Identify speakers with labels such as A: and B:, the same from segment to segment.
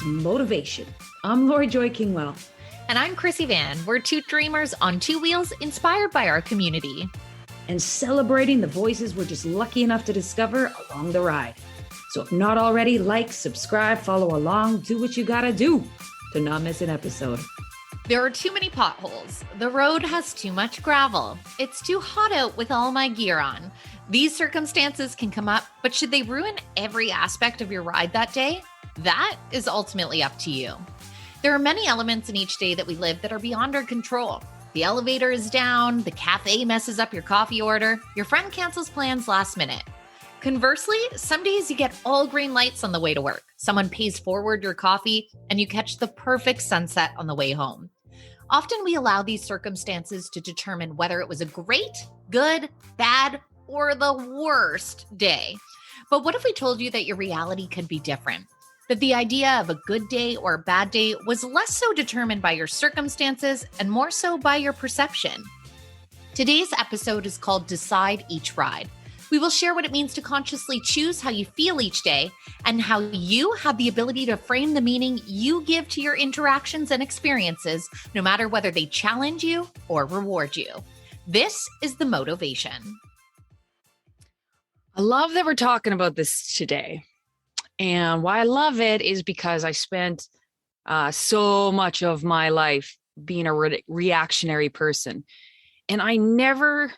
A: Motovation. I'm Lori Joy Kingwell.
B: And I'm Chrissy Van. We're two dreamers on two wheels inspired by our community.
A: And celebrating the voices we're just lucky enough to discover along the ride. So if not already, like, subscribe, follow along, do what you gotta do to not miss an episode.
B: There are too many potholes. The road has too much gravel. It's too hot out with all my gear on. These circumstances can come up, but should they ruin every aspect of your ride that day? That is ultimately up to you. There are many elements in each day that we live that are beyond our control. The elevator is down, the cafe messes up your coffee order, your friend cancels plans last minute. Conversely, some days you get all green lights on the way to work. Someone pays forward your coffee and you catch the perfect sunset on the way home. Often we allow these circumstances to determine whether it was a great, good, bad, or the worst day. But what if we told you that your reality could be different? That the idea of a good day or a bad day was less so determined by your circumstances and more so by your perception. Today's episode is called Decide Each Ride. We will share what it means to consciously choose how you feel each day and how you have the ability to frame the meaning you give to your interactions and experiences, no matter whether they challenge you or reward you. This is the Motovation.
C: I love that we're talking about this today. And why I love it is because I spent so much of my life being a reactionary person. And I never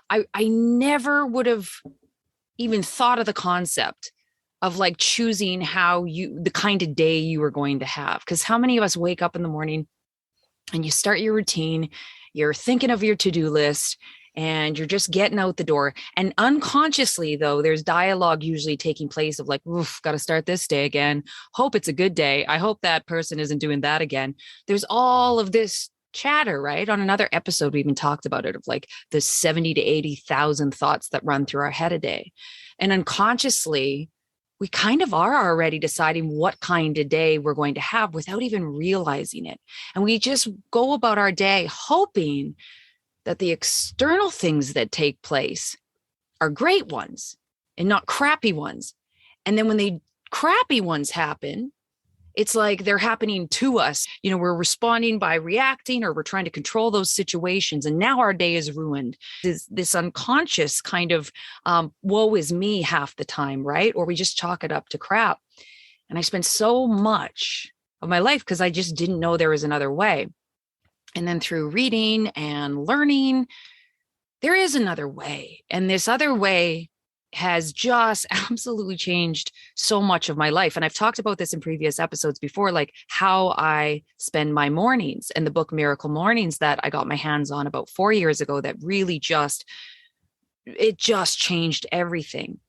C: would have even thought of the concept of like choosing the kind of day you were going to have. Because how many of us wake up in the morning and you start your routine, you're thinking of your to-do list, and you're just getting out the door. And unconsciously, though, there's dialogue usually taking place of like, oof, got to start this day again. Hope it's a good day. I hope that person isn't doing that again. There's all of this chatter, right? On another episode, we even talked about it of like the 70 to 80,000 thoughts that run through our head a day. And unconsciously, we kind of are already deciding what kind of day we're going to have without even realizing it. And we just go about our day hoping that the external things that take place are great ones and not crappy ones. And then when the crappy ones happen, it's like they're happening to us. You know, we're responding by reacting, or we're trying to control those situations. And now our day is ruined. This unconscious kind of woe is me half the time, right? Or we just chalk it up to crap. And I spent so much of my life because I just didn't know there was another way. And then through reading and learning, there is another way. And this other way has just absolutely changed so much of my life. And I've talked about this in previous episodes before, like how I spend my mornings, and the book Miracle Mornings that I got my hands on about 4 years ago that really just changed everything.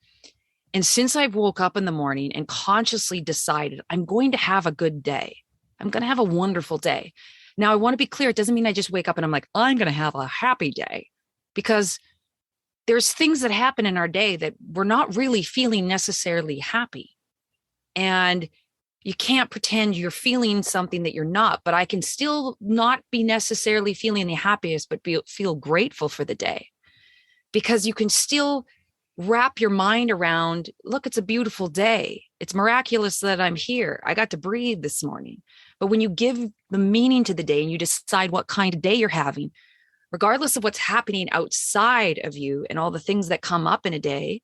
C: And since I've woke up in the morning and consciously decided I'm going to have a good day, I'm going to have a wonderful day. Now, I want to be clear. It doesn't mean I just wake up and I'm like, I'm going to have a happy day, because there's things that happen in our day that we're not really feeling necessarily happy. And you can't pretend you're feeling something that you're not, but I can still not be necessarily feeling the happiest, but feel grateful for the day, because you can still wrap your mind around, look, it's a beautiful day. It's miraculous that I'm here. I got to breathe this morning. But when you give the meaning to the day and you decide what kind of day you're having, regardless of what's happening outside of you and all the things that come up in a day,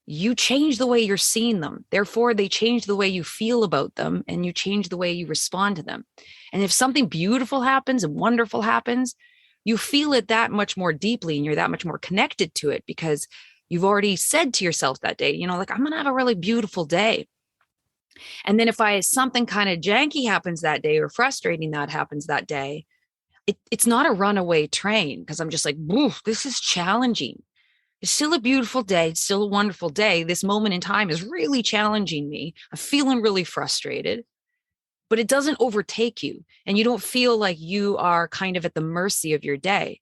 C: you change the way you're seeing them. Therefore, they change the way you feel about them, and you change the way you respond to them. And if something beautiful happens and wonderful happens, you feel it that much more deeply, and you're that much more connected to it because you've already said to yourself that day, you know, like, I'm going to have a really beautiful day. And then if something kind of janky happens that day or frustrating that happens that day, it's not a runaway train, because I'm just like, this is challenging. It's still a beautiful day. It's still a wonderful day. This moment in time is really challenging me. I'm feeling really frustrated, but it doesn't overtake you. And you don't feel like you are kind of at the mercy of your day.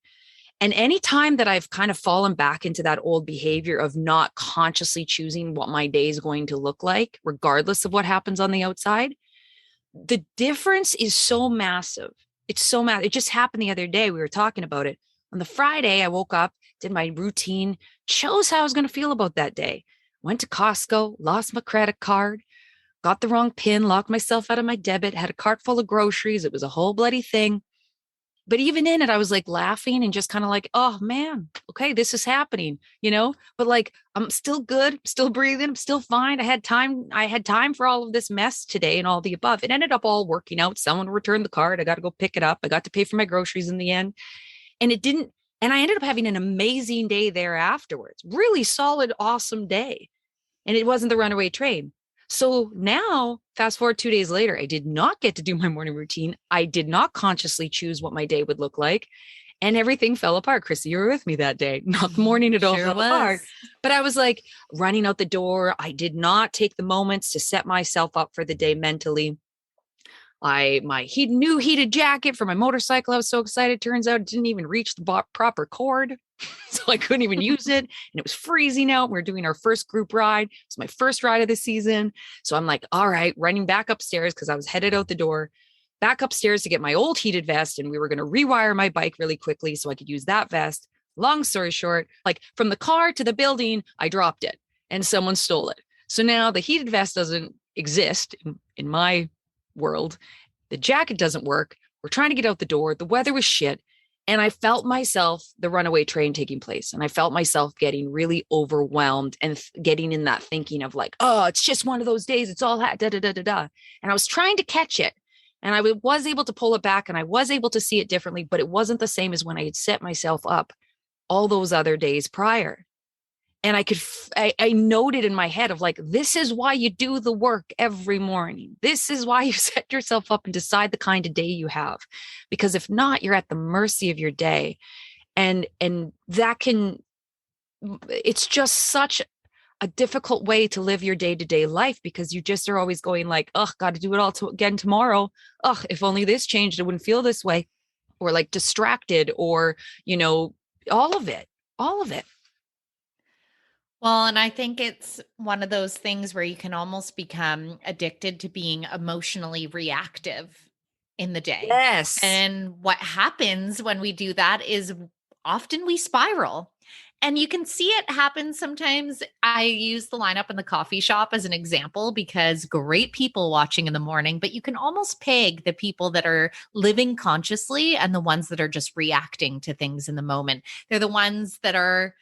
C: And any time that I've kind of fallen back into that old behavior of not consciously choosing what my day is going to look like, regardless of what happens on the outside, the difference is so massive. It's so massive. It just happened the other day. We were talking about it. On the Friday, I woke up, did my routine, chose how I was going to feel about that day. Went to Costco, lost my credit card, got the wrong pin, locked myself out of my debit, had a cart full of groceries. It was a whole bloody thing. But even in it, I was like laughing and just kind of like, oh man, okay, this is happening, but like, I'm still good, still breathing, I'm still fine. I had time for all of this mess today and all the above. It ended up all working out. Someone returned the card. I got to go pick it up. I got to pay for my groceries in the end. And it didn't, and I ended up having an amazing day there afterwards. Really solid, awesome day. And it wasn't the runaway train. So now, fast forward 2 days later, I did not get to do my morning routine. I did not consciously choose what my day would look like. And everything fell apart. Chrissy, you were with me that day. Not the morning, it all fell apart. But I was like running out the door. I did not take the moments to set myself up for the day mentally. My new heated jacket for my motorcycle, I was so excited. Turns out it didn't even reach the proper cord. So I couldn't even use it. And it was freezing out. We were doing our first group ride. It's my first ride of the season. So I'm like, all right, running back upstairs because I was headed out the door, back upstairs to get my old heated vest. And we were going to rewire my bike really quickly so I could use that vest. Long story short, like from the car to the building, I dropped it and someone stole it. So now the heated vest doesn't exist in my world. The jacket doesn't work. We're trying to get out the door. The weather was shit. And I felt myself, the runaway train taking place. And I felt myself getting really overwhelmed and getting in that thinking of like, oh, it's just one of those days. It's all da, da, da, da, da. And I was trying to catch it. And I was able to pull it back and I was able to see it differently, but it wasn't the same as when I had set myself up all those other days prior. And I noted in my head of like, this is why you do the work every morning. This is why you set yourself up and decide the kind of day you have. Because if not, you're at the mercy of your day. And it's just such a difficult way to live your day-to-day life because you just are always going like, oh, got to do it all again tomorrow. Oh, if only this changed, it wouldn't feel this way. Or like distracted or, all of it.
B: Well, and I think it's one of those things where you can almost become addicted to being emotionally reactive in the day.
C: Yes.
B: And what happens when we do that is often we spiral. And you can see it happen sometimes. I use the lineup in the coffee shop as an example because great people watching in the morning, but you can almost peg the people that are living consciously and the ones that are just reacting to things in the moment. They're the ones that are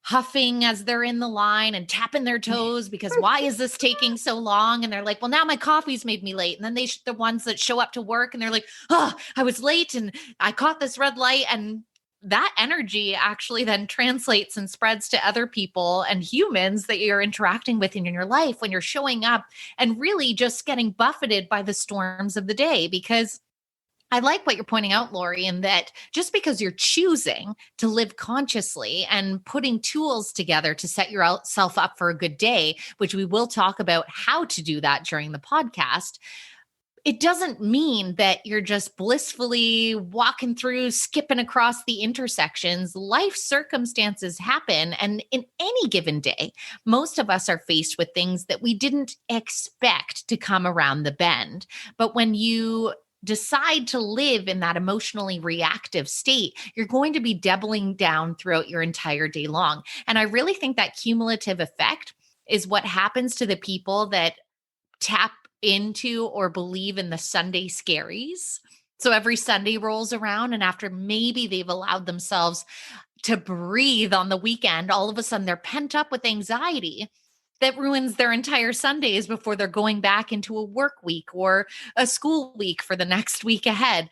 B: huffing as they're in the line and tapping their toes because why is this taking so long? And they're like, well, now my coffee's made me late. And then the ones that show up to work and they're like, oh, I was late and I caught this red light. And that energy actually then translates and spreads to other people and humans that you're interacting with in your life when you're showing up and really just getting buffeted by the storms of the day. Because I like what you're pointing out, Lori, in that just because you're choosing to live consciously and putting tools together to set yourself up for a good day, which we will talk about how to do that during the podcast, it doesn't mean that you're just blissfully walking through, skipping across the intersections. Life circumstances happen. And in any given day, most of us are faced with things that we didn't expect to come around the bend. But when you decide to live in that emotionally reactive state, you're going to be doubling down throughout your entire day long. And I really think that cumulative effect is what happens to the people that tap into or believe in the Sunday scaries. So every Sunday rolls around, and after maybe they've allowed themselves to breathe on the weekend, all of a sudden they're pent up with anxiety that ruins their entire Sundays before they're going back into a work week or a school week for the next week ahead.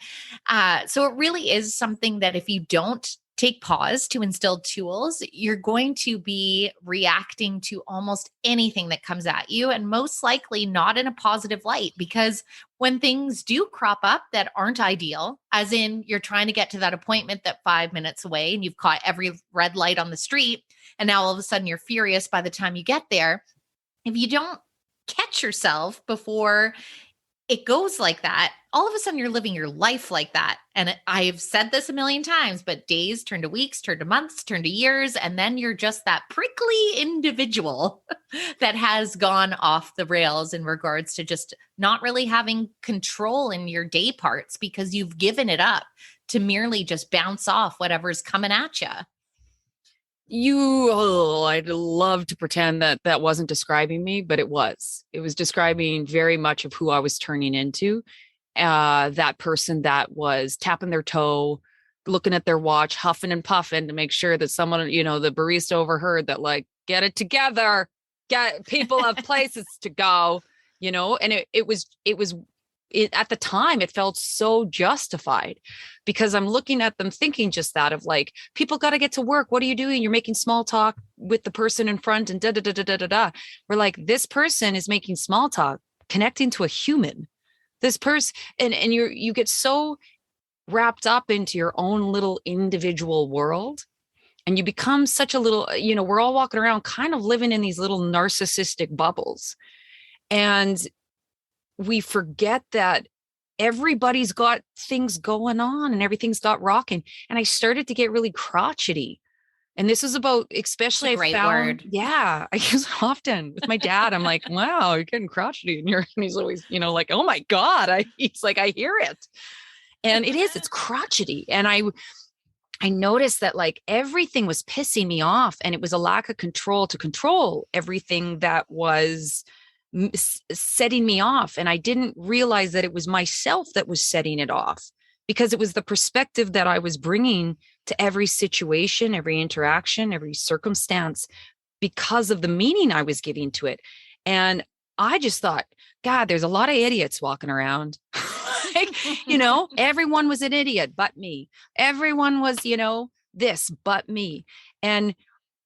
B: So it really is something that if you don't take pause to instill tools, you're going to be reacting to almost anything that comes at you, and most likely not in a positive light, because when things do crop up that aren't ideal, as in you're trying to get to that appointment that 5 minutes away and you've caught every red light on the street, and now all of a sudden you're furious by the time you get there. If you don't catch yourself before it goes like that, all of a sudden you're living your life like that. And I've said this a million times, but days turn to weeks, turn to months, turn to years. And then you're just that prickly individual that has gone off the rails in regards to just not really having control in your day parts because you've given it up to merely just bounce off whatever's coming at you.
C: I'd love to pretend that that wasn't describing me, but it was. It was describing very much of who I was turning into. That person that was tapping their toe, looking at their watch, huffing and puffing to make sure that someone, the barista overheard that, like, get it together, get people have places to go, and at the time, it felt so justified because I'm looking at them thinking just that of like, people got to get to work. What are you doing? You're making small talk with the person in front and da, da, da, da, da, da, da. We're like, this person is making small talk, connecting to a human. This person, and you get so wrapped up into your own little individual world. And you become such a little, we're all walking around kind of living in these little narcissistic bubbles. And we forget that everybody's got things going on and everything's got rocking. And I started to get really crotchety. And this is about, especially,
B: Great word.
C: Yeah, I use it often with my dad. I'm like, wow, you're getting crotchety. And he's always, like, oh my God. He's like, I hear it. And it's crotchety. And I noticed that like everything was pissing me off, and it was a lack of control to control everything that was setting me off. And I didn't realize that it was myself that was setting it off, because it was the perspective that I was bringing to every situation, every interaction, every circumstance, because of the meaning I was giving to it. And I just thought, God, there's a lot of idiots walking around. Like, everyone was an idiot but me. Everyone was, this but me. And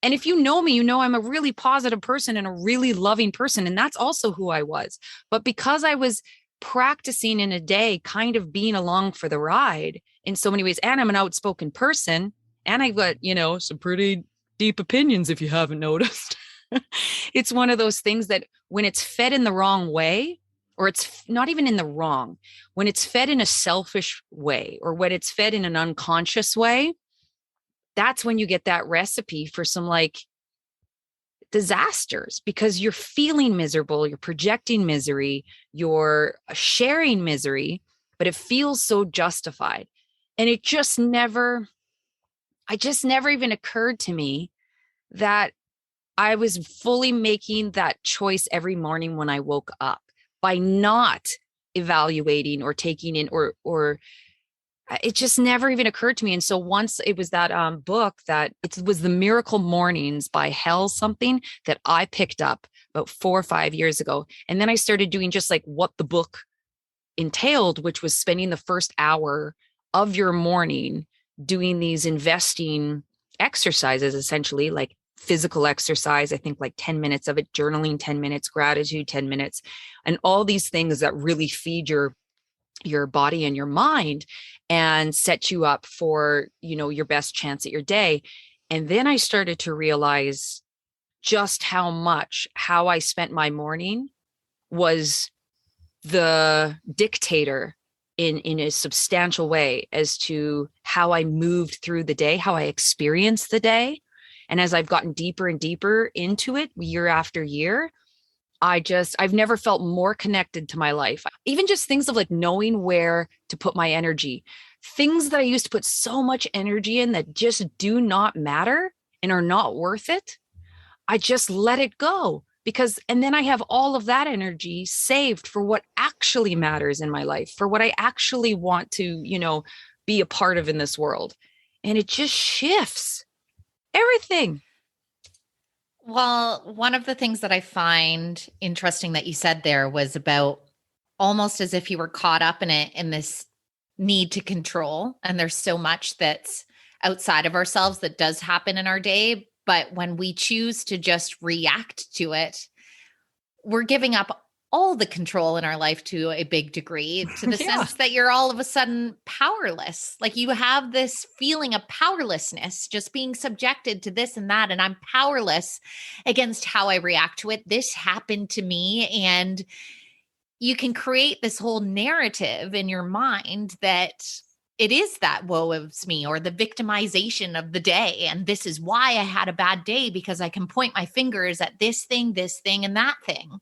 C: if you know me, I'm a really positive person and a really loving person. And that's also who I was. But because I was practicing in a day, kind of being along for the ride in so many ways, and I'm an outspoken person, and I've got, some pretty deep opinions, if you haven't noticed. It's one of those things that when it's fed in the wrong way, or it's not even in the wrong, when it's fed in a selfish way, or when it's fed in an unconscious way, that's when you get that recipe for some like disasters, because you're feeling miserable, you're projecting misery, you're sharing misery, but it feels so justified. And it just never even occurred to me that I was fully making that choice every morning when I woke up by not evaluating or taking in or it just never even occurred to me. And so once it was that book that it was The Miracle Mornings by Hell something that I picked up about 4 or 5 years ago. And then I started doing just like what the book entailed, which was spending the first hour of your morning doing these investing exercises, essentially like physical exercise. I think like 10 minutes of it, journaling 10 minutes, gratitude 10 minutes, and all these things that really feed your body and your mind and set you up for, your best chance at your day. And then I started to realize just how I spent my morning was the dictator in a substantial way as to how I moved through the day, how I experienced the day. And as I've gotten deeper and deeper into it year after year, I've never felt more connected to my life. Even just things of like knowing where to put my energy, things that I used to put so much energy in that just do not matter and are not worth it. I just let it go and then I have all of that energy saved for what actually matters in my life, for what I actually want to, be a part of in this world. And it just shifts everything.
B: Well, one of the things that I find interesting that you said there was about almost as if you were caught up in it, in this need to control. And there's so much that's outside of ourselves that does happen in our day. But when we choose to just react to it, we're giving up all the control in our life to a big degree, to the sense that you're all of a sudden powerless. Like you have this feeling of powerlessness, just being subjected to this and that. And I'm powerless against how I react to it. This happened to me. And you can create this whole narrative in your mind that it is that woe is me, or the victimization of the day. And this is why I had a bad day, because I can point my fingers at this thing, and that thing.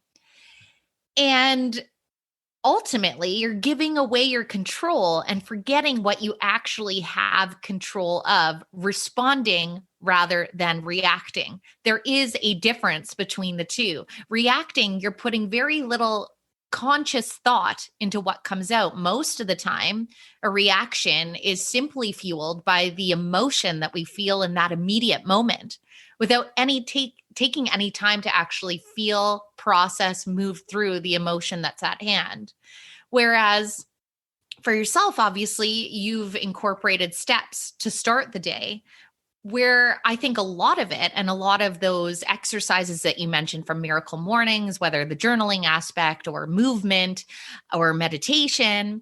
B: And ultimately you're giving away your control and forgetting what you actually have control of, responding rather than reacting. There is a difference between the two. Reacting, you're putting very little conscious thought into what comes out. Most of the time, a reaction is simply fueled by the emotion that we feel in that immediate moment without taking any time to actually feel, process, move through the emotion that's at hand. Whereas for yourself, obviously, you've incorporated steps to start the day, where I think a lot of it and a lot of those exercises that you mentioned from Miracle Mornings, whether the journaling aspect or movement or meditation,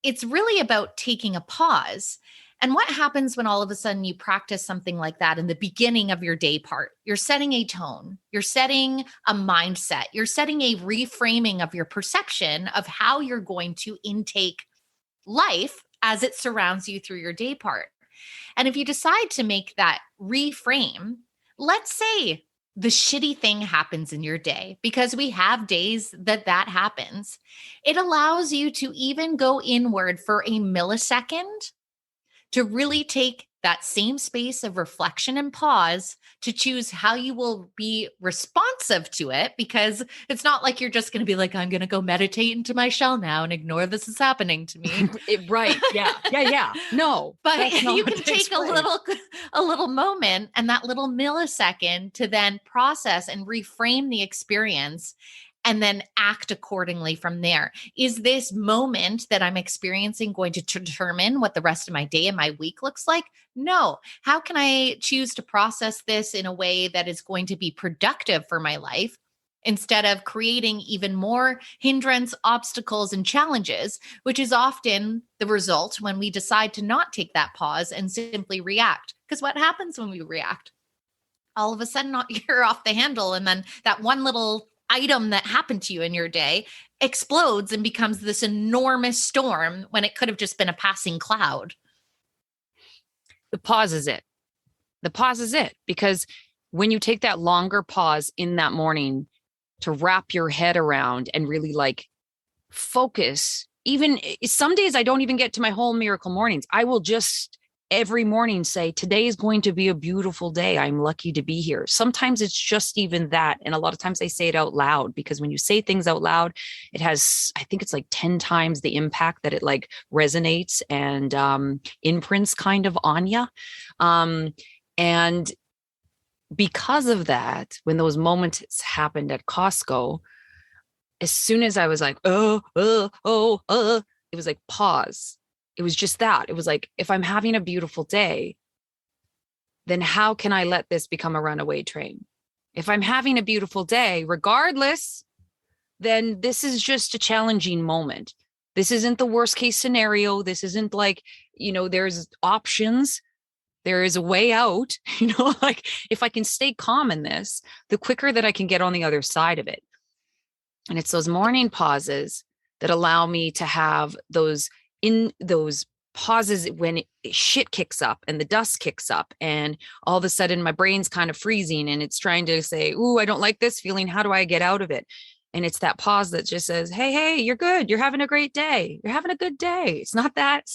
B: it's really about taking a pause. And what happens when all of a sudden you practice something like that in the beginning of your day part? You're setting a tone, you're setting a mindset, you're setting a reframing of your perception of how you're going to intake life as it surrounds you through your day part. And if you decide to make that reframe, let's say the shitty thing happens in your day, because we have days that happens. It allows you to even go inward for a millisecond to really take that same space of reflection and pause to choose how you will be responsive to it, because it's not like you're just going to be like, I'm going to go meditate into my shell now and ignore this is happening to me.
C: Right. Yeah. Yeah. Yeah. No,
B: but you can take a little moment and that little millisecond to then process and reframe the experience and then act accordingly from there. Is this moment that I'm experiencing going to determine what the rest of my day and my week looks like? No. How can I choose to process this in a way that is going to be productive for my life, instead of creating even more hindrance, obstacles, and challenges, which is often the result when we decide to not take that pause and simply react? Because what happens when we react? All of a sudden, you're off the handle, and then that one little item that happened to you in your day explodes and becomes this enormous storm when it could have just been a passing cloud.
C: The pause is it. The pause is it. Because when you take that longer pause in that morning to wrap your head around and really like focus, even some days I don't even get to my whole Miracle Mornings. I will just every morning say, today is going to be a beautiful day. I'm lucky to be here. Sometimes it's just even that. And a lot of times I say it out loud, because when you say things out loud, it has, I think it's like 10 times the impact that it like resonates and imprints kind of on you. And because of that, when those moments happened at Costco, as soon as I was like, it was like pause. It was just that. It was like, if I'm having a beautiful day, then how can I let this become a runaway train? If I'm having a beautiful day, regardless, then this is just a challenging moment. This isn't the worst case scenario. This isn't like, there's options. There is a way out, like if I can stay calm in this, the quicker that I can get on the other side of it. And it's those morning pauses that allow me to have those pauses when shit kicks up and the dust kicks up and all of a sudden my brain's kind of freezing and it's trying to say, ooh, I don't like this feeling. How do I get out of it? And it's that pause that just says, hey, you're good. You're having a great day. You're having a good day. It's not that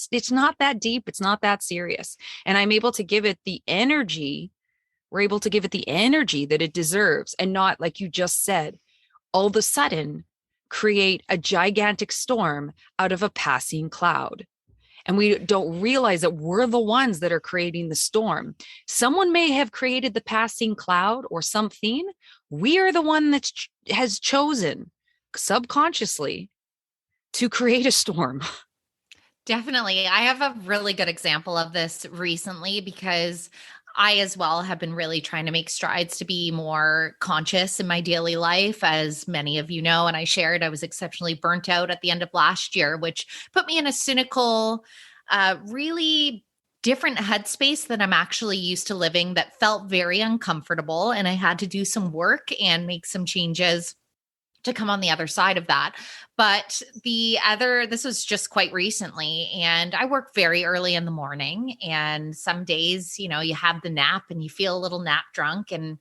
C: deep. It's not that serious. And I'm able to give it the energy. We're able to give it the energy that it deserves, and not, like you just said, all of a sudden create a gigantic storm out of a passing cloud. And we don't realize that we're the ones that are creating the storm. Someone may have created the passing cloud or something. We are the one that has chosen subconsciously to create a storm.
B: Definitely. I have a really good example of this recently, because I as well have been really trying to make strides to be more conscious in my daily life. As many of you know, and I shared, I was exceptionally burnt out at the end of last year, which put me in a cynical, really different headspace than I'm actually used to living, that felt very uncomfortable. And I had to do some work and make some changes to come on the other side of that. But this was just quite recently, and I work very early in the morning, and some days, you have the nap and you feel a little nap drunk. And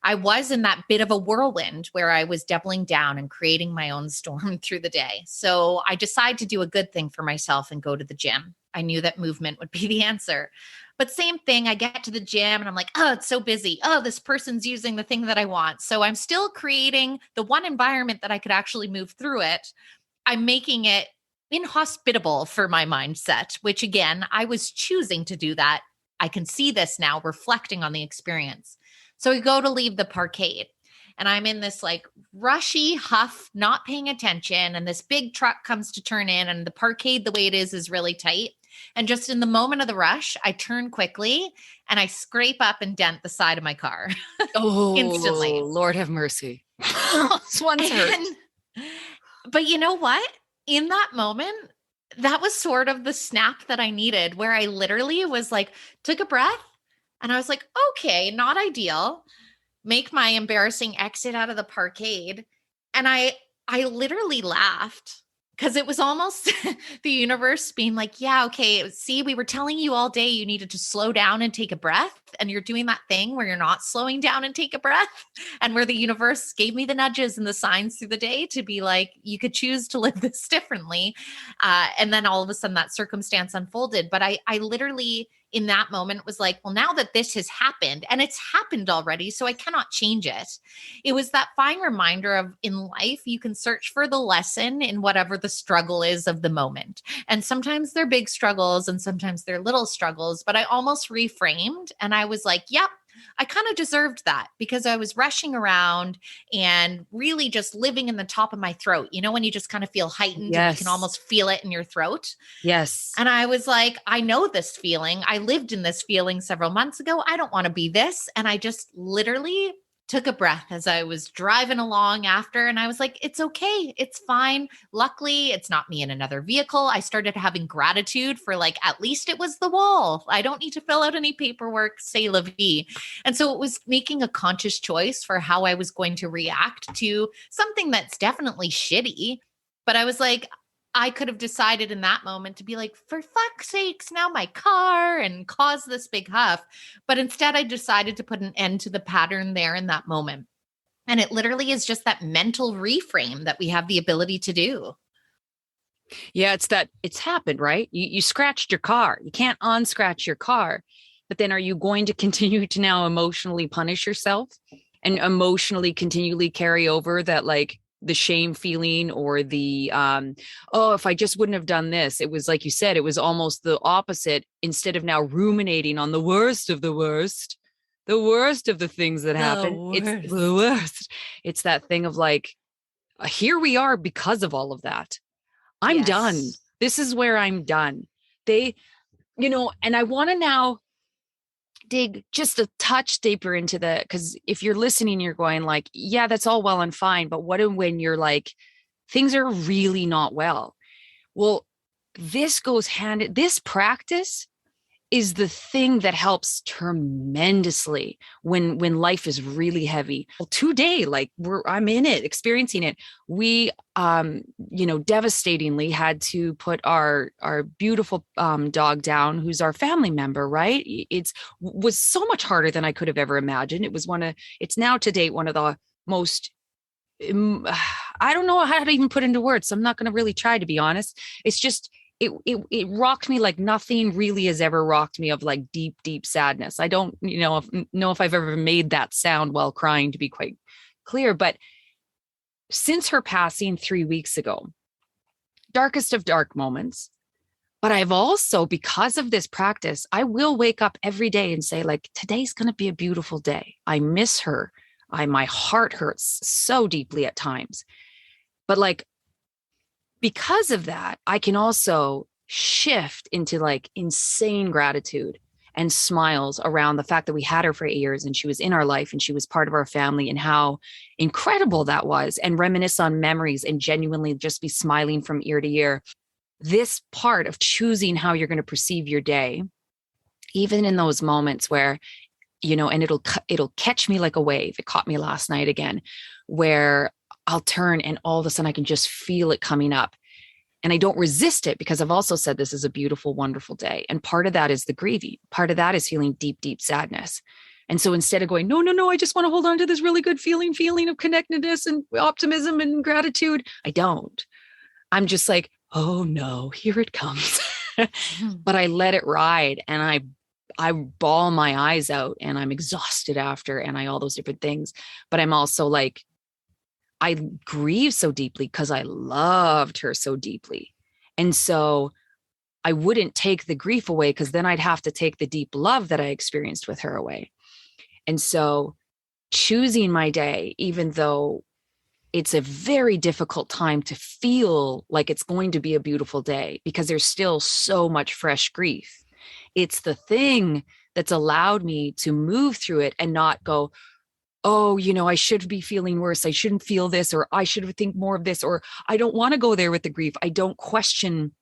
B: I was in that bit of a whirlwind where I was doubling down and creating my own storm through the day. So I decided to do a good thing for myself and go to the gym. I knew that movement would be the answer. But same thing, I get to the gym and I'm like, oh, it's so busy. Oh, this person's using the thing that I want. So I'm still creating the one environment that I could actually move through it. I'm making it inhospitable for my mindset, which again, I was choosing to do that. I can see this now reflecting on the experience. So we go to leave the parkade and I'm in this like rushy huff, not paying attention. And this big truck comes to turn in and the parkade, the way it is really tight. And just in the moment of the rush, I turn quickly and I scrape up and dent the side of my car instantly.
C: Lord have mercy. This one's hurt.
B: But you know what? In that moment, that was sort of the snap that I needed where I literally was like, took a breath and I was like, okay, not ideal. Make my embarrassing exit out of the parkade. And I literally laughed because it was almost the universe being like, yeah, okay, see, we were telling you all day you needed to slow down and take a breath. And you're doing that thing where you're not slowing down and take a breath. And where the universe gave me the nudges and the signs through the day to be like, you could choose to live this differently. And then all of a sudden that circumstance unfolded. But I literally in that moment was like, well, now that this has happened and it's happened already, so I cannot change it. It was that fine reminder of in life, you can search for the lesson in whatever the struggle is of the moment. And sometimes they're big struggles and sometimes they're little struggles, but I almost reframed and I was like, yep, I kind of deserved that because I was rushing around and really just living in the top of my throat. You know, when you just kind of feel heightened and you can almost feel it in your throat.
C: Yes.
B: And I was like, I know this feeling. I lived in this feeling several months ago. I don't want to be this. And I just literally took a breath as I was driving along after. And I was like, it's okay. It's fine. Luckily, it's not me in another vehicle. I started having gratitude for like, at least it was the wall. I don't need to fill out any paperwork, say la vie. And so it was making a conscious choice for how I was going to react to something that's definitely shitty. But I was like, I could have decided in that moment to be like, for fuck's sakes, now my car and cause this big huff. But instead, I decided to put an end to the pattern there in that moment. And it literally is just that mental reframe that we have the ability to do.
C: Yeah, it's happened, right? You scratched your car. You can't unscratch your car. But then are you going to continue to now emotionally punish yourself and emotionally continually carry over that like the shame feeling or the, if I just wouldn't have done this, it was like you said, it was almost the opposite. Instead of now ruminating on the worst of the worst of the things that happen, it's the worst. It's that thing of like, here we are because of all of that. I'm done. This is where I'm done. And I want to now dig just a touch deeper into because if you're listening, you're going like, yeah, that's all well and fine. But what when you're like, things are really not well? Well, this practice is the thing that helps tremendously when life is really heavy. Well, today, like I'm in it, experiencing it. We, devastatingly had to put our beautiful dog down, who's our family member, right? Was so much harder than I could have ever imagined. It's now to date one of the most, I don't know how to even put into words. So I'm not going to really try, to be honest. It's just, it rocked me like nothing really has ever rocked me of like deep, deep sadness. I don't, know if I've ever made that sound while crying, to be quite clear. But since her passing 3 weeks ago, darkest of dark moments. But I've also, because of this practice, I will wake up every day and say like, today's going to be a beautiful day. I miss her. My heart hurts so deeply at times. But like, because of that, I can also shift into like insane gratitude and smiles around the fact that we had her for 8 years and she was in our life and she was part of our family and how incredible that was, and reminisce on memories and genuinely just be smiling from ear to ear. This part of choosing how you're going to perceive your day, even in those moments where, and it'll catch me like a wave. It caught me last night again, where I'll turn and all of a sudden I can just feel it coming up. And I don't resist it because I've also said this is a beautiful, wonderful day. And part of that is the grieving. Part of that is feeling deep, deep sadness. And so instead of going, no, no, no, I just want to hold on to this really good feeling of connectedness and optimism and gratitude, I don't. I'm just like, oh no, here it comes. But I let it ride, and I bawl my eyes out, and I'm exhausted after, and all those different things. But I'm also like, I grieve so deeply because I loved her so deeply. And so I wouldn't take the grief away, because then I'd have to take the deep love that I experienced with her away. And so choosing my day, even though it's a very difficult time to feel like it's going to be a beautiful day, because there's still so much fresh grief. It's the thing that's allowed me to move through it and not go, oh, I should be feeling worse. I shouldn't feel this, or I should think more of this, or I don't want to go there with the grief. I don't question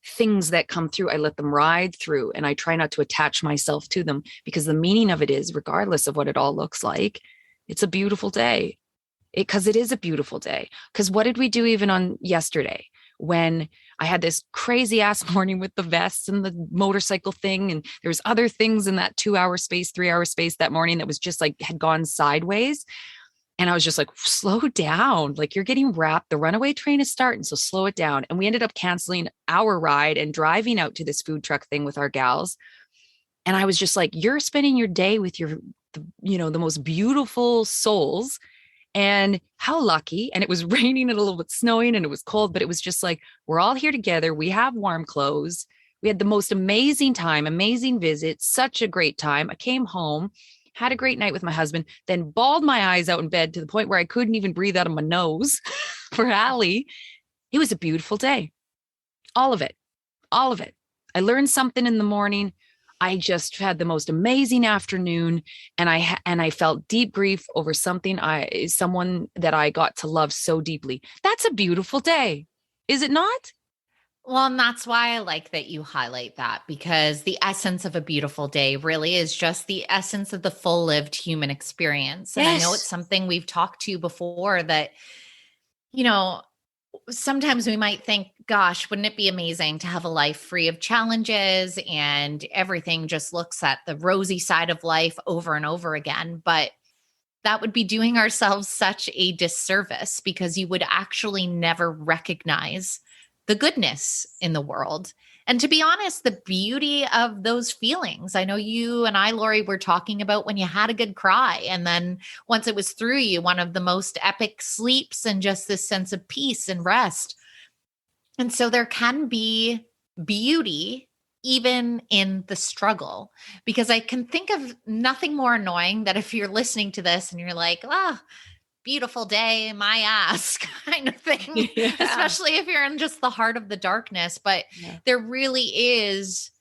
C: things that come through. I let them ride through, and I try not to attach myself to them, because the meaning of it is, regardless of what it all looks like, it's a beautiful day. Because it is a beautiful day. Because what did we do even on yesterday when I had this crazy ass morning with the vests and the motorcycle thing, and there was other things in that 2-hour space, 3-hour space that morning that was just like had gone sideways. And I was just like, slow down. Like, you're getting wrapped. The runaway train is starting. So slow it down. And we ended up canceling our ride and driving out to this food truck thing with our gals. And I was just like, you're spending your day with the most beautiful souls. And how lucky. And it was raining and a little bit snowing and it was cold, but it was just like, we're all here together. We have warm clothes. We had the most amazing time, amazing visit, such a great time. I came home, had a great night with my husband, then bawled my eyes out in bed to the point where I couldn't even breathe out of my nose for Allie. It was a beautiful day. All of it. All of it. I learned something in the morning. I just had the most amazing afternoon, and I felt deep grief over someone that I got to love so deeply. That's a beautiful day, is it not?
B: Well, and that's why I like that you highlight that, because the essence of a beautiful day really is just the essence of the full lived human experience. And I know it's something we've talked to before that, sometimes we might think, gosh, wouldn't it be amazing to have a life free of challenges and everything just looks at the rosy side of life over and over again? But that would be doing ourselves such a disservice, because you would actually never recognize the goodness in the world. And to be honest, the beauty of those feelings. I know you and I, Lori, were talking about when you had a good cry. And then once it was through you, one of the most epic sleeps and just this sense of peace and rest. And so there can be beauty even in the struggle, because I can think of nothing more annoying that if you're listening to this and you're like, beautiful day, my ass kind of thing, especially if you're in just the heart of the darkness. But there really is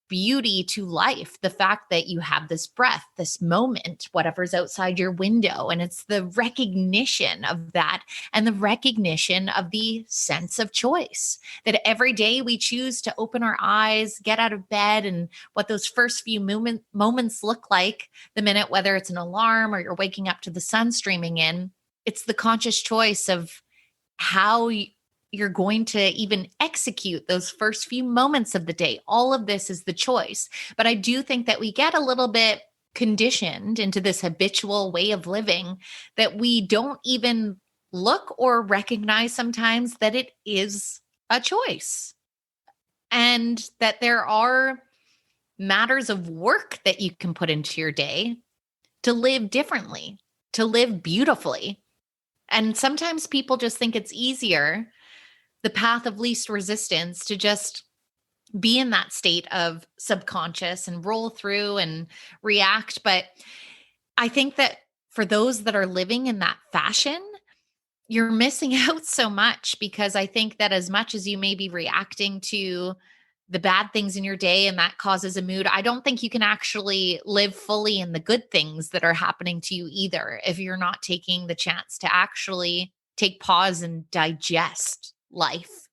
B: beauty to life. The fact that you have this breath, this moment, whatever's outside your window. And it's the recognition of that and the recognition of the sense of choice that every day we choose to open our eyes, get out of bed, and what those first few moments look like the minute, whether it's an alarm or you're waking up to the sun streaming in, it's the conscious choice of how you're going to even execute those first few moments of the day. All of this is the choice. But I do think that we get a little bit conditioned into this habitual way of living that we don't even look or recognize sometimes that it is a choice, and that there are matters of work that you can put into your day to live differently, to live beautifully. And sometimes people just think it's easier, the path of least resistance, to just be in that state of subconscious and roll through and react. But I think that for those that are living in that fashion, you're missing out so much, because I think that as much as you may be reacting to the bad things in your day and that causes a mood, I don't think you can actually live fully in the good things that are happening to you either, if you're not taking the chance to actually take pause and digest life.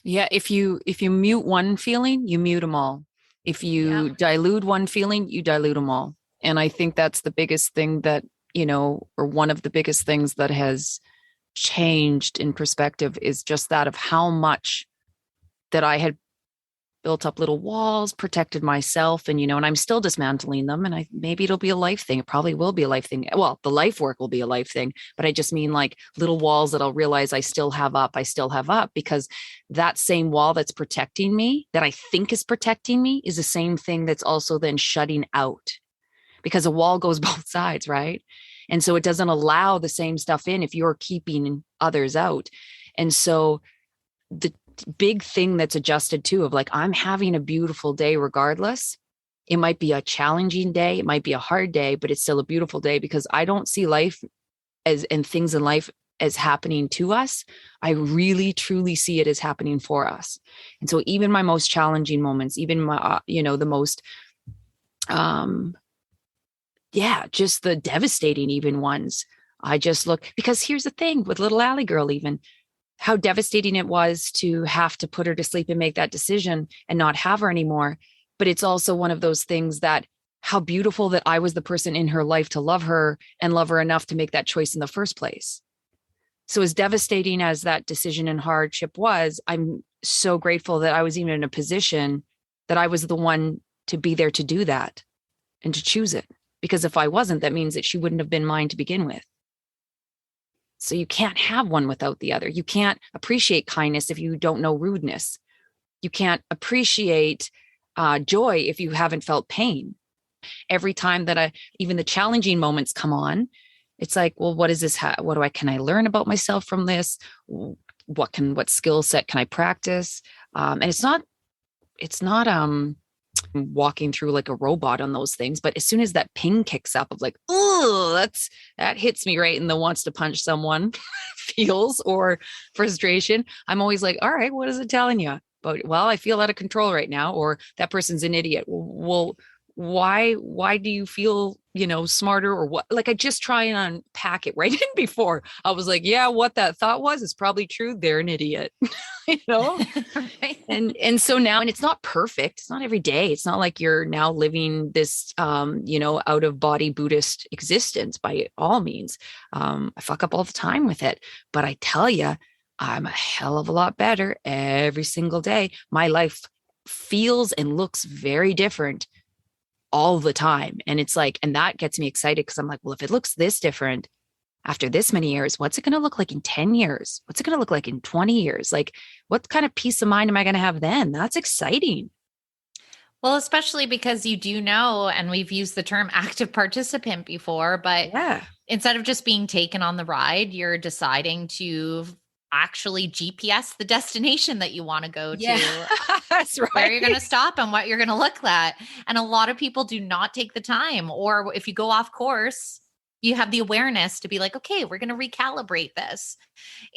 C: Yeah, if you mute one feeling, you mute them all. If you dilute one feeling, you dilute them all. And I think that's the biggest thing that, or one of the biggest things that has changed in perspective, is just that of how much that I had built up little walls, protected myself, and and I'm still dismantling them. And maybe it'll be a life thing. It probably will be a life thing. Well, the life work will be a life thing, but I just mean like little walls that I'll realize I still have up, because that same wall that's protecting me, that I think is protecting me, is the same thing that's also then shutting out, because a wall goes both sides, right? And so it doesn't allow the same stuff in if you're keeping others out. And so the big thing that's adjusted too, of like, I'm having a beautiful day regardless. It might be a challenging day, it might be a hard day, but it's still a beautiful day, because I don't see life and things in life as happening to us. I really truly see it as happening for us. And so even my most challenging moments, even my the most just the devastating even ones, I just look, because here's the thing with little Allie girl, even how devastating it was to have to put her to sleep and make that decision and not have her anymore. But it's also one of those things that, how beautiful that I was the person in her life to love her and love her enough to make that choice in the first place. So as devastating as that decision and hardship was, I'm so grateful that I was even in a position that I was the one to be there to do that and to choose it. Because if I wasn't, that means that she wouldn't have been mine to begin with. So you can't have one without the other. You can't appreciate kindness if you don't know rudeness. You can't appreciate joy if you haven't felt pain. Every time that even the challenging moments come on, it's like, well, what is this? Can I learn about myself from this? What skill set can I practice? And it's not walking through like a robot on those things. But as soon as that ping kicks up of like, oh, that hits me right in the wants to punch someone feels, or frustration, I'm always like, all right, what is it telling you? But, well, I feel out of control right now, or that person's an idiot. Well, why do you feel, smarter, or what? Like, I just try and unpack it right in before. I was like, yeah, what that thought was is probably true. They're an idiot,
B: Right.
C: And so now, and it's not perfect. It's not every day. It's not like you're now living this, out of body Buddhist existence by all means. I fuck up all the time with it, but I tell you, I'm a hell of a lot better every single day. My life feels and looks very different all the time. And it's like, and that gets me excited, because I'm like, well, if it looks this different after this many years, what's it going to look like in 10 years? What's it going to look like in 20 years? Like, what kind of peace of mind am I going to have then? That's exciting.
B: Well, especially because you do know, and we've used the term active participant before, but
C: Yeah.
B: instead of just being taken on the ride, you're deciding to actually GPS the destination that you want to go to.
C: That's right.
B: Where you're going to stop and what you're going to look at. And a lot of people do not take the time, or if you go off course, you have the awareness to be like, okay, we're going to recalibrate this.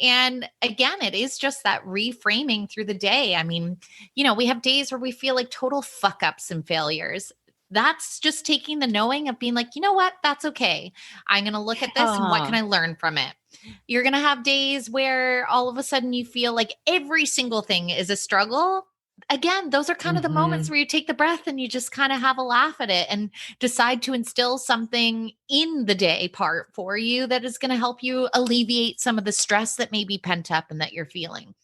B: And again, it is just that reframing through the day. I mean, we have days where we feel like total fuck ups and failures. That's just taking the knowing of being like, you know what? That's okay. I'm going to look at this and what can I learn from it? You're going to have days where all of a sudden you feel like every single thing is a struggle. Again, those are kind of the moments where you take the breath and you just kind of have a laugh at it and decide to instill something in the day part for you that is going to help you alleviate some of the stress that may be pent up and that you're feeling.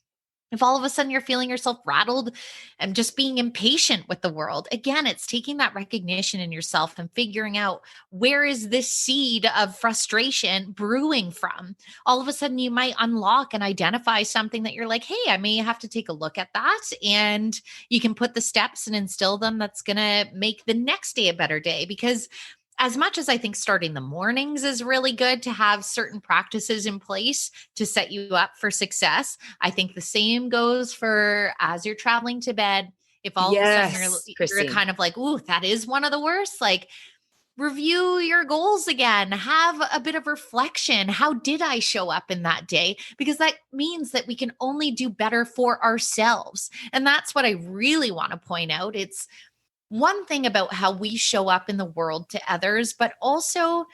B: If all of a sudden you're feeling yourself rattled and just being impatient with the world, again, it's taking that recognition in yourself and figuring out, where is this seed of frustration brewing from? All of a sudden you might unlock and identify something that you're like, hey, I may have to take a look at that. And you can put the steps and instill them that's going to make the next day a better day. Because as much as I think starting the mornings is really good to have certain practices in place to set you up for success, I think the same goes for as you're traveling to bed. If all of a sudden you're kind of like, ooh, that is one of the worst, like, review your goals again, have a bit of reflection. How did I show up in that day? Because that means that we can only do better for ourselves. And that's what I really want to point out. It's one thing about how we show up in the world to others, but also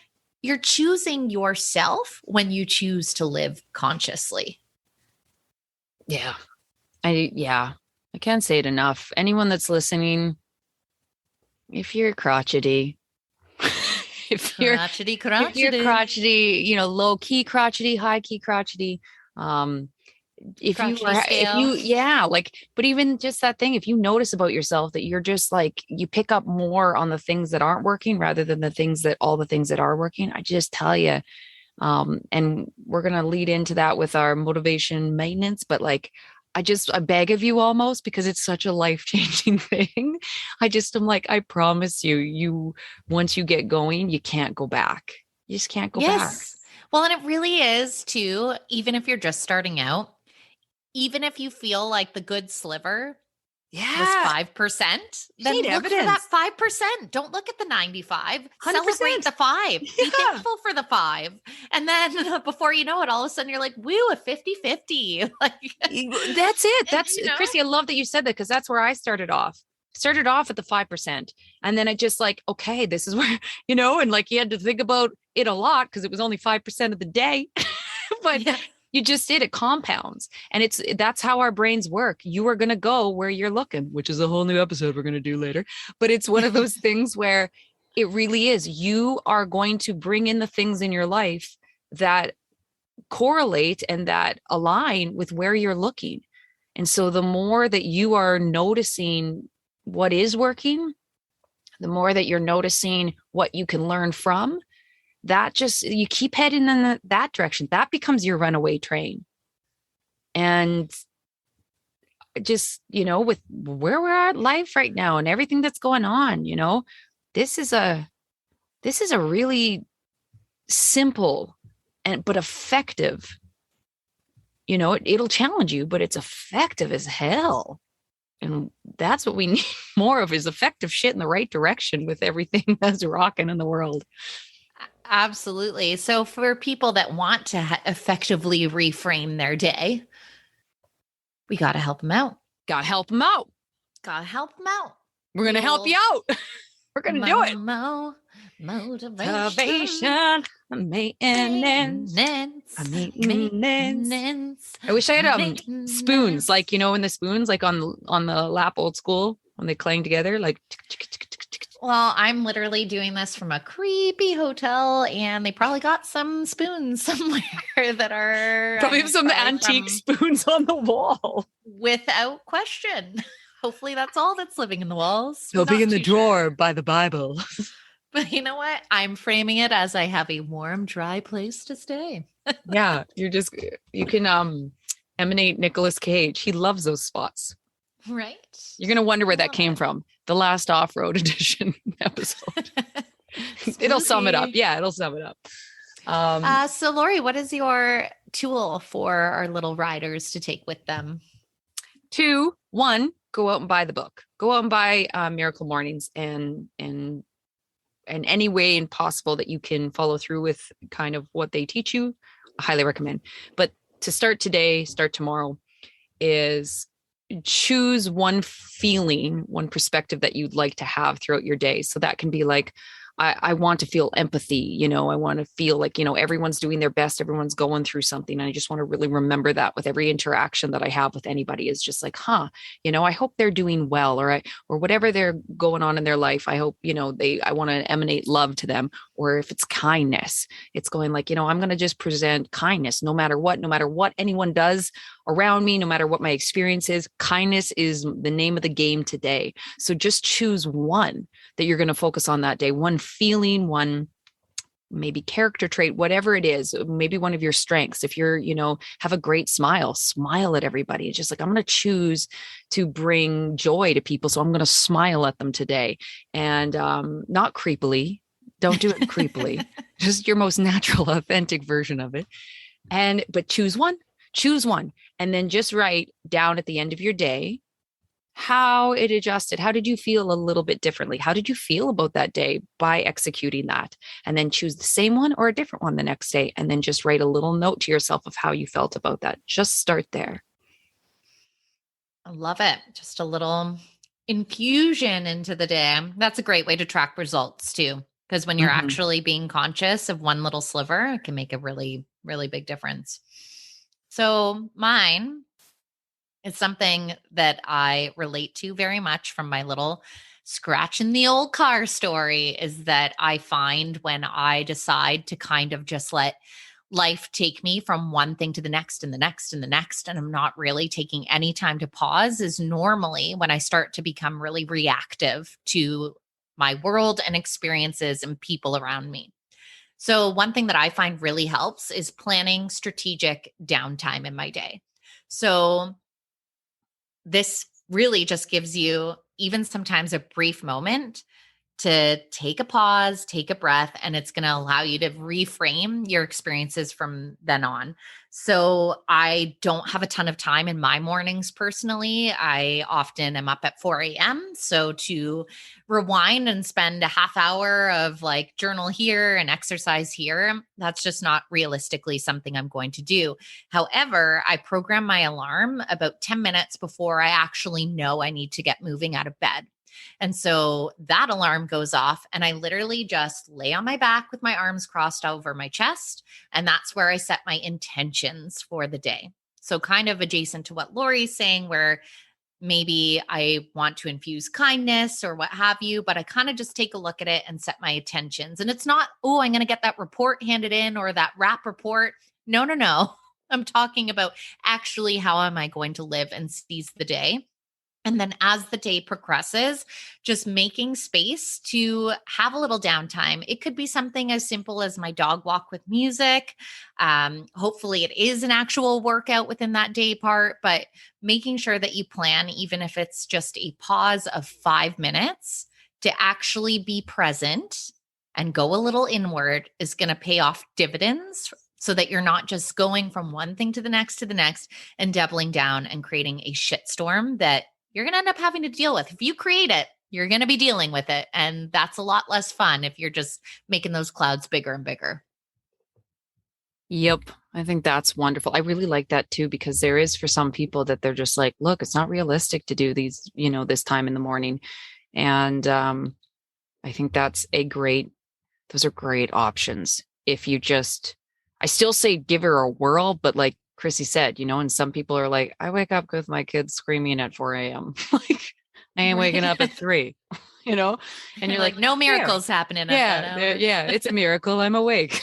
B: you're choosing yourself when you choose to live consciously.
C: Yeah. I can't say it enough. Anyone that's listening, if you're crotchety, if you're crotchety, low key crotchety, high key crotchety, But even just that thing, if you notice about yourself that you're just like, you pick up more on the things that aren't working rather than all the things that are working, I just tell you, and we're going to lead into that with our motivation maintenance, but like, I beg of you almost, because it's such a life-changing thing. I'm like, I promise you, once you get going, you can't go back. You just can't go back.
B: Yes. Well, and it really is too, even if you're just starting out, even if you feel like the good sliver was 5%, then look for that 5%. Don't look at the 95. 100%. Celebrate the 5. Yeah. Be thankful for the 5. And then before you know it, all of a sudden you're like, woo, a 50-50. Like,
C: that's it. That's Chrissy, I love that you said that, because that's where I started off. Started off at the 5%. And then it just like, okay, this is where, and like you had to think about it a lot because it was only 5% of the day. But you just did, it compounds. And that's how our brains work. You are going to go where you're looking, which is a whole new episode we're going to do later. But it's one of those things where it really is. You are going to bring in the things in your life that correlate and that align with where you're looking. And so the more that you are noticing what is working, the more that you're noticing what you can learn from, you keep heading in that direction. That becomes your runaway train. And just, with where we're at in life right now and everything that's going on, this is a really simple but effective, it'll challenge you, but it's effective as hell. And that's what we need more of, is effective shit in the right direction with everything that's rocking in the world.
B: Absolutely. So for people that want to effectively reframe their day, we got to help them out.
C: Got to help them out.
B: Got to help them out.
C: We're going to help you out. We're going to do it. Motivation. Maintenance. I wish I had spoons, like, in the spoons, like on the lap old school, when they clang together, like.
B: Well, I'm literally doing this from a creepy hotel, and they probably got some spoons somewhere that are
C: probably some antique spoons on the wall.
B: Without question. Hopefully that's all that's living in the walls.
C: They'll be in the drawer by the Bible.
B: But you know what? I'm framing it as I have a warm, dry place to stay.
C: Yeah, you can emanate Nicolas Cage. He loves those spots.
B: Right.
C: You're going to wonder where that came from. The last off-road edition episode. It'll sum it up. Yeah, it'll sum it up.
B: So Lori, what is your tool for our little riders to take with them?
C: 2, 1, go out and buy the book. Go out and buy Miracle Mornings, and any way possible that you can follow through with kind of what they teach you, I highly recommend. But to start today, start tomorrow, is choose one feeling, one perspective that you'd like to have throughout your day. So that can be like, I want to feel empathy, I want to feel like, everyone's doing their best, everyone's going through something. And I just want to really remember that with every interaction that I have with anybody, is just like, I hope they're doing well, or whatever they're going on in their life. I hope, I want to emanate love to them. Or if it's kindness, it's going like, I'm going to just present kindness no matter what anyone does around me, no matter what my experience is. Kindness is the name of the game today. So just choose one that you're going to focus on that day, one feeling, one maybe character trait, whatever it is, maybe one of your strengths. If you're, have a great smile at everybody. It's just like, I'm going to choose to bring joy to people. So I'm going to smile at them today, and not creepily. Don't do it creepily, just your most natural, authentic version of it. But choose one, and then just write down at the end of your day how it adjusted. How did you feel a little bit differently? How did you feel about that day by executing that? And then choose the same one or a different one the next day. And then just write a little note to yourself of how you felt about that. Just start there.
B: I love it. Just a little infusion into the day. That's a great way to track results too. Because when you're actually being conscious of one little sliver, it can make a really, really big difference. So mine is something that I relate to very much from my little scratch in the old car story, is that I find when I decide to kind of just let life take me from one thing to the next and the next and the next, and I'm not really taking any time to pause, is normally when I start to become really reactive to my world and experiences and people around me. So one thing that I find really helps is planning strategic downtime in my day. So this really just gives you even sometimes a brief moment to take a pause, take a breath, and it's going to allow you to reframe your experiences from then on. So I don't have a ton of time in my mornings personally. I often am up at 4 a.m. So to rewind and spend a half hour of like journal here and exercise here, that's just not realistically something I'm going to do. However, I program my alarm about 10 minutes before I actually know I need to get moving out of bed. And so that alarm goes off and I literally just lay on my back with my arms crossed over my chest. And that's where I set my intentions for the day. So kind of adjacent to what Lori's saying, where maybe I want to infuse kindness or what have you, but I kind of just take a look at it and set my intentions. And it's not, oh, I'm going to get that report handed in or that rap report. No. I'm talking about actually how am I going to live and seize the day. And then as the day progresses, just making space to have a little downtime. It could be something as simple as my dog walk with music. Hopefully it is an actual workout within that day part, but making sure that you plan, even if it's just a pause of 5 minutes to actually be present and go a little inward is going to pay off dividends so that you're not just going from one thing to the next and doubling down and creating a shitstorm that you're going to end up having to deal with. If you create it, you're going to be dealing with it. And that's a lot less fun if you're just making those clouds bigger and bigger.
C: Yep. I think that's wonderful. I really like that too, because there is for some people that they're just like, look, it's not realistic to do these, this time in the morning. And I think those are great options. If you I still say give her a whirl, but like Chrissy said, and some people are like, I wake up with my kids screaming at 4 a.m. Like I ain't waking up at 3, and you're like,
B: no miracles happening at that hour.
C: Yeah, it's a miracle I'm awake.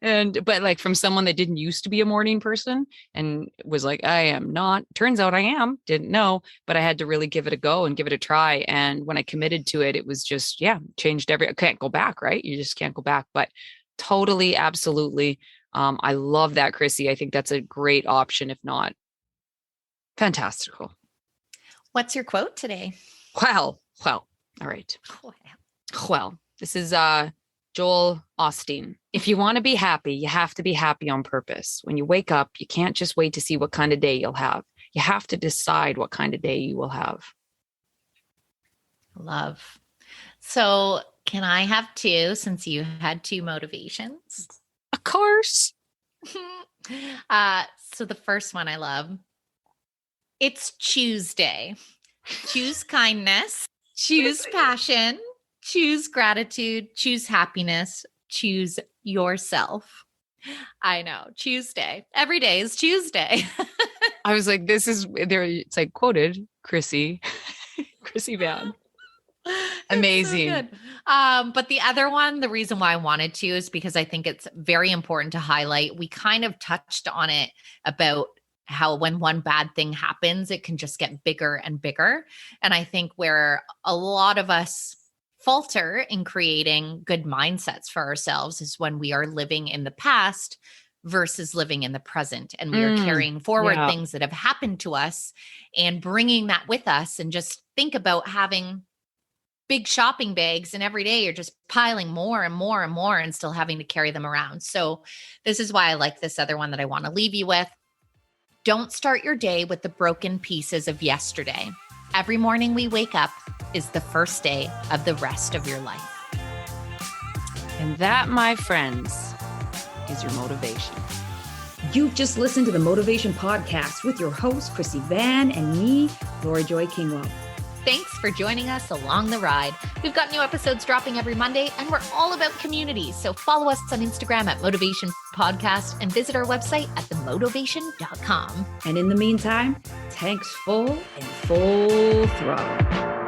C: But like from someone that didn't used to be a morning person and was like, I am not, turns out I am, didn't know, but I had to really give it a go and give it a try. And when I committed to it, it was just, changed I can't go back, right? You just can't go back, but totally, absolutely. I love that, Chrissy. I think that's a great option, if not fantastical.
B: What's your quote today?
C: Well, all right. Well, this is Joel Osteen. If you want to be happy, you have to be happy on purpose. When you wake up, you can't just wait to see what kind of day you'll have. You have to decide what kind of day you will have.
B: Love. So can I have 2 since you had 2 motivations?
C: Of course.
B: So the first one I love. It's Tuesday. Choose kindness, choose passion, choose gratitude, choose happiness, choose yourself. I know. Tuesday. Every day is Tuesday.
C: I was like, this is there. It's like quoted Chrissy Van. Amazing.
B: So good. But the other one, the reason why I wanted to is because I think it's very important to highlight. We kind of touched on it about how when one bad thing happens, it can just get bigger and bigger. And I think where a lot of us falter in creating good mindsets for ourselves is when we are living in the past versus living in the present. And we are carrying forward things that have happened to us and bringing that with us. And just think about having big shopping bags and every day you're just piling more and more and more and still having to carry them around. So this is why I like this other one that I want to leave you with. Don't start your day with the broken pieces of yesterday. Every morning we wake up is the first day of the rest of your life.
C: And that, my friends, is your motivation.
A: You've just listened to the Motovation Podcast with your host, Chrissy Van, and me, Lori Joy Kingwell.
B: Thanks for joining us along the ride. We've got new episodes dropping every Monday, and we're all about community. So follow us on Instagram at Motovation Podcast and visit our website at themotovation.com.
A: And in the meantime, tanks full and full throttle.